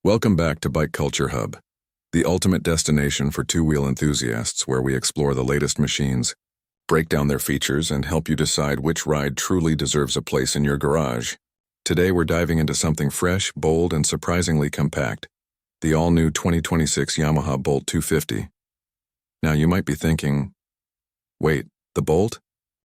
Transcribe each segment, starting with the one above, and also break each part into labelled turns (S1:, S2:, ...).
S1: Welcome back to Bike Culture Hub, the ultimate destination for two-wheel enthusiasts where we explore the latest machines, break down their features, and help you decide which ride truly deserves a place in your garage. Today we're diving into something fresh, bold, and surprisingly compact, the all-new 2026 Yamaha Bolt 250. Now you might be thinking, wait, the Bolt?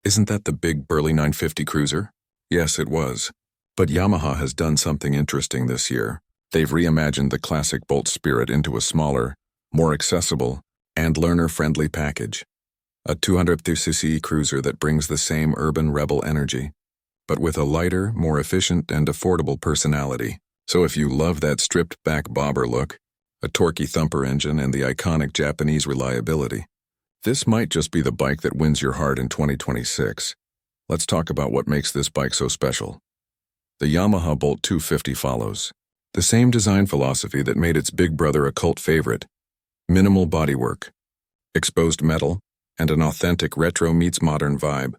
S1: Isn't that the big burly 950 cruiser? Yes, it was. But Yamaha has done something interesting this year. They've reimagined the classic Bolt spirit into a smaller, more accessible, and learner-friendly package. A 250cc cruiser that brings the same urban rebel energy, but with a lighter, more efficient, and affordable personality. So if you love that stripped-back bobber look, a torquey thumper engine, and the iconic Japanese reliability, this might just be the bike that wins your heart in 2026. Let's talk about what makes this bike so special. The Yamaha Bolt 250 follows the same design philosophy that made its big brother a cult favorite: minimal bodywork, exposed metal, and an authentic retro meets modern vibe.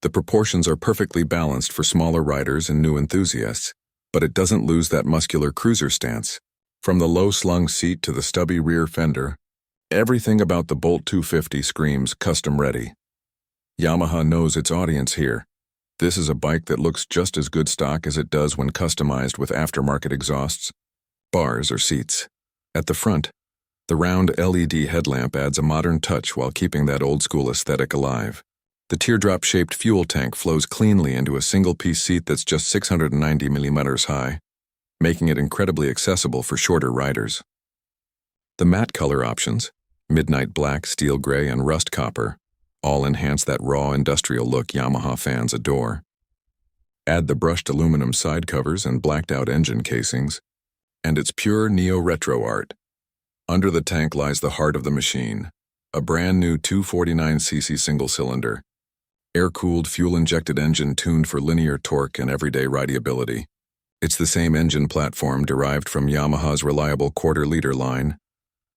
S1: The proportions are perfectly balanced for smaller riders and new enthusiasts, but it doesn't lose that muscular cruiser stance. From the low-slung seat to the stubby rear fender, everything about the Bolt 250 screams custom-ready. Yamaha knows its audience here. This is a bike that looks just as good stock as it does when customized with aftermarket exhausts, bars, or seats. At the front, the round LED headlamp adds a modern touch while keeping that old-school aesthetic alive. The teardrop-shaped fuel tank flows cleanly into a single-piece seat that's just 690 millimeters high, making it incredibly accessible for shorter riders. The matte color options, midnight black, steel gray, and rust copper, all enhance that raw industrial look Yamaha fans adore. Add the brushed aluminum side covers and blacked-out engine casings, and it's pure neo-retro art. Under the tank lies the heart of the machine, a brand-new 249cc single-cylinder, air-cooled, fuel-injected engine tuned for linear torque and everyday rideability. It's the same engine platform derived from Yamaha's reliable quarter-liter line,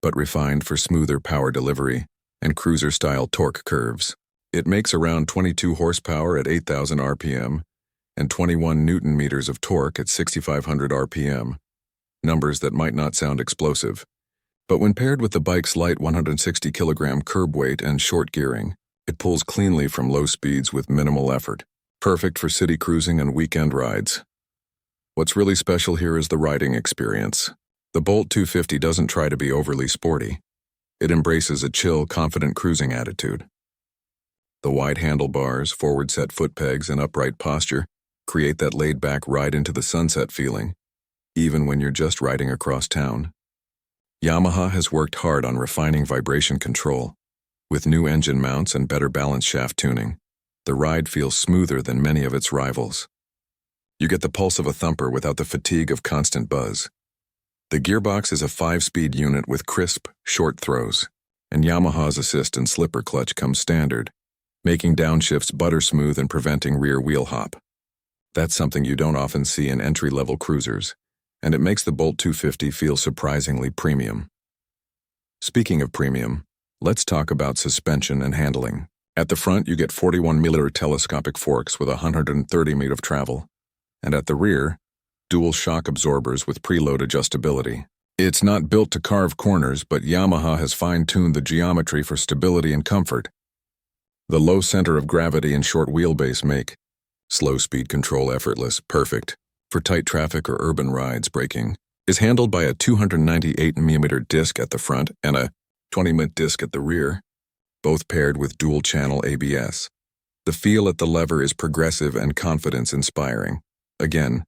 S1: but refined for smoother power delivery and cruiser-style torque curves. It makes around 22 horsepower at 8,000 RPM and 21 Newton-meters of torque at 6,500 RPM, numbers that might not sound explosive. But when paired with the bike's light 160-kilogram curb weight and short gearing, it pulls cleanly from low speeds with minimal effort, perfect for city cruising and weekend rides. What's really special here is the riding experience. The Bolt 250 doesn't try to be overly sporty. It embraces a chill, confident cruising attitude. The wide handlebars, forward-set foot pegs, and upright posture create that laid-back ride into the sunset feeling, even when you're just riding across town. Yamaha has worked hard on refining vibration control. With new engine mounts and better balance shaft tuning, the ride feels smoother than many of its rivals. You get the pulse of a thumper without the fatigue of constant buzz. The gearbox is a 5-speed unit with crisp, short throws, and Yamaha's assist and slipper clutch come standard, making downshifts butter smooth and preventing rear wheel hop. That's something you don't often see in entry-level cruisers, and it makes the Bolt 250 feel surprisingly premium. Speaking of premium, let's talk about suspension and handling. At the front, you get 41mm telescopic forks with 130 ft of travel, and at the rear, dual shock absorbers with preload adjustability. It's not built to carve corners, but Yamaha has fine-tuned the geometry for stability and comfort. The low center of gravity and short wheelbase make slow speed control effortless, perfect for tight traffic or urban rides. Braking is handled by a 298mm disc at the front and a 20mm disc at the rear, both paired with dual-channel ABS. The feel at the lever is progressive and confidence-inspiring. Again,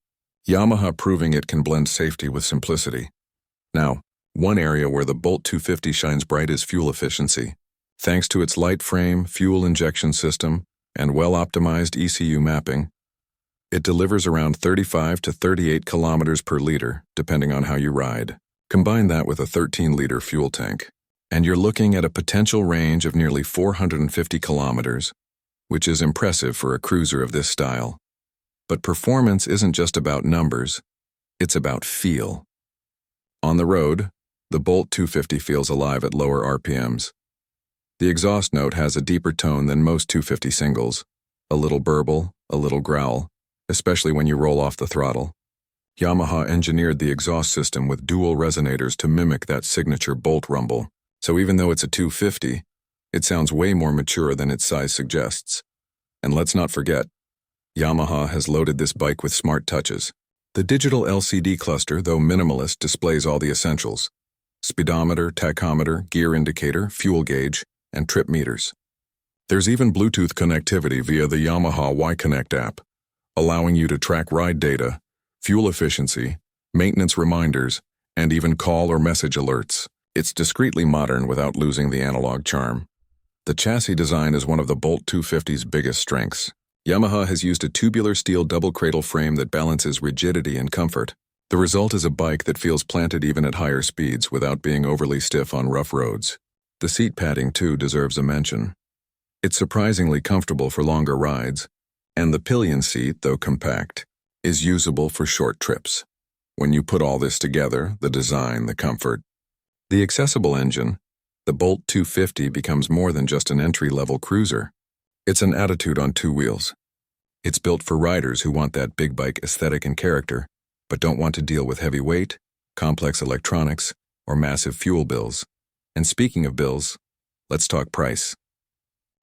S1: Yamaha proving it can blend safety with simplicity. Now, one area where the Bolt 250 shines bright is fuel efficiency. Thanks to its light frame, fuel injection system, and well-optimized ECU mapping, it delivers around 35 to 38 kilometers per liter, depending on how you ride. Combine that with a 13-liter fuel tank, and you're looking at a potential range of nearly 450 kilometers, which is impressive for a cruiser of this style. But performance isn't just about numbers, it's about feel. On the road, the Bolt 250 feels alive at lower RPMs. The exhaust note has a deeper tone than most 250 singles, a little burble, a little growl, especially when you roll off the throttle. Yamaha engineered the exhaust system with dual resonators to mimic that signature Bolt rumble. So even though it's a 250, it sounds way more mature than its size suggests. And let's not forget, Yamaha has loaded this bike with smart touches. The digital LCD cluster, though minimalist, displays all the essentials: speedometer, tachometer, gear indicator, fuel gauge, and trip meters. There's even Bluetooth connectivity via the Yamaha Y-Connect app, allowing you to track ride data, fuel efficiency, maintenance reminders, and even call or message alerts. It's discreetly modern without losing the analog charm. The chassis design is one of the Bolt 250's biggest strengths. Yamaha has used a tubular steel double cradle frame that balances rigidity and comfort. The result is a bike that feels planted even at higher speeds without being overly stiff on rough roads. The seat padding, too, deserves a mention. It's surprisingly comfortable for longer rides, and the pillion seat, though compact, is usable for short trips. When you put all this together, the design, the comfort, the accessible engine, the Bolt 250 becomes more than just an entry-level cruiser. It's an attitude on two wheels. It's built for riders who want that big bike aesthetic and character, but don't want to deal with heavy weight, complex electronics, or massive fuel bills. And speaking of bills, let's talk price.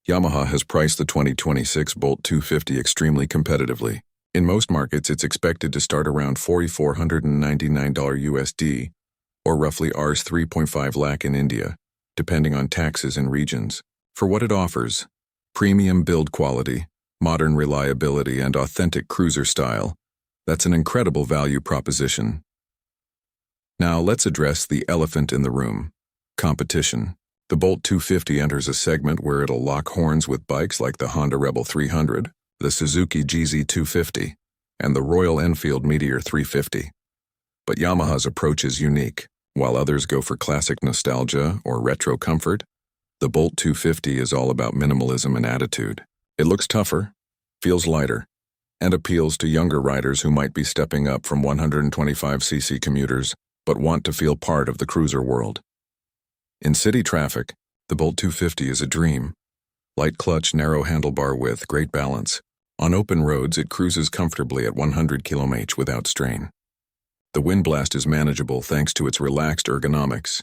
S1: Yamaha has priced the 2026 Bolt 250 extremely competitively. In most markets, it's expected to start around $4,499 USD, or roughly Rs 3.5 lakh in India, depending on taxes and regions. For what it offers: premium build quality, modern reliability, and authentic cruiser style. That's an incredible value proposition. Now let's address the elephant in the room: competition. The Bolt 250 enters a segment where it'll lock horns with bikes like the Honda Rebel 300, the Suzuki GZ250, and the Royal Enfield Meteor 350. But Yamaha's approach is unique. While others go for classic nostalgia or retro comfort, the Bolt 250 is all about minimalism and attitude. It looks tougher, feels lighter, and appeals to younger riders who might be stepping up from 125cc commuters but want to feel part of the cruiser world. In city traffic, the Bolt 250 is a dream. Light clutch, narrow handlebar width, great balance. On open roads, it cruises comfortably at 100 km/h without strain. The wind blast is manageable thanks to its relaxed ergonomics,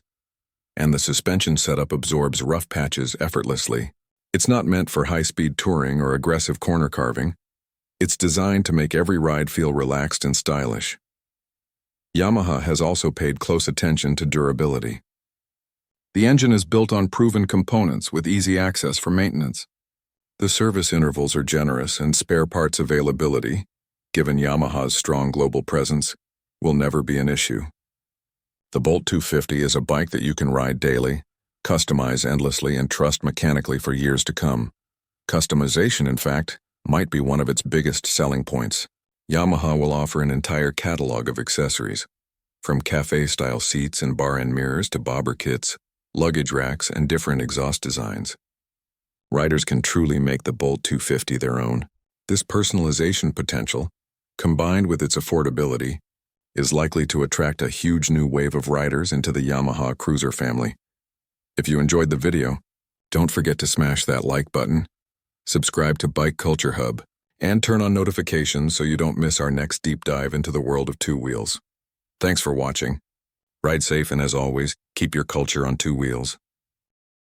S1: and the suspension setup absorbs rough patches effortlessly. It's not meant for high-speed touring or aggressive corner carving. It's designed to make every ride feel relaxed and stylish. Yamaha has also paid close attention to durability. The engine is built on proven components with easy access for maintenance. The service intervals are generous, and spare parts availability, given Yamaha's strong global presence, will never be an issue. The Bolt 250 is a bike that you can ride daily, customize endlessly, and trust mechanically for years to come. Customization, in fact, might be one of its biggest selling points. Yamaha will offer an entire catalog of accessories, from cafe-style seats and bar-end mirrors to bobber kits, luggage racks, and different exhaust designs. Riders can truly make the Bolt 250 their own. This personalization potential, combined with its affordability, is likely to attract a huge new wave of riders into the Yamaha cruiser family. If you enjoyed the video, don't forget to smash that like button, subscribe to Bike Culture Hub, and turn on notifications so you don't miss our next deep dive into the world of two wheels. Thanks for watching. Ride safe, and as always, keep your culture on two wheels.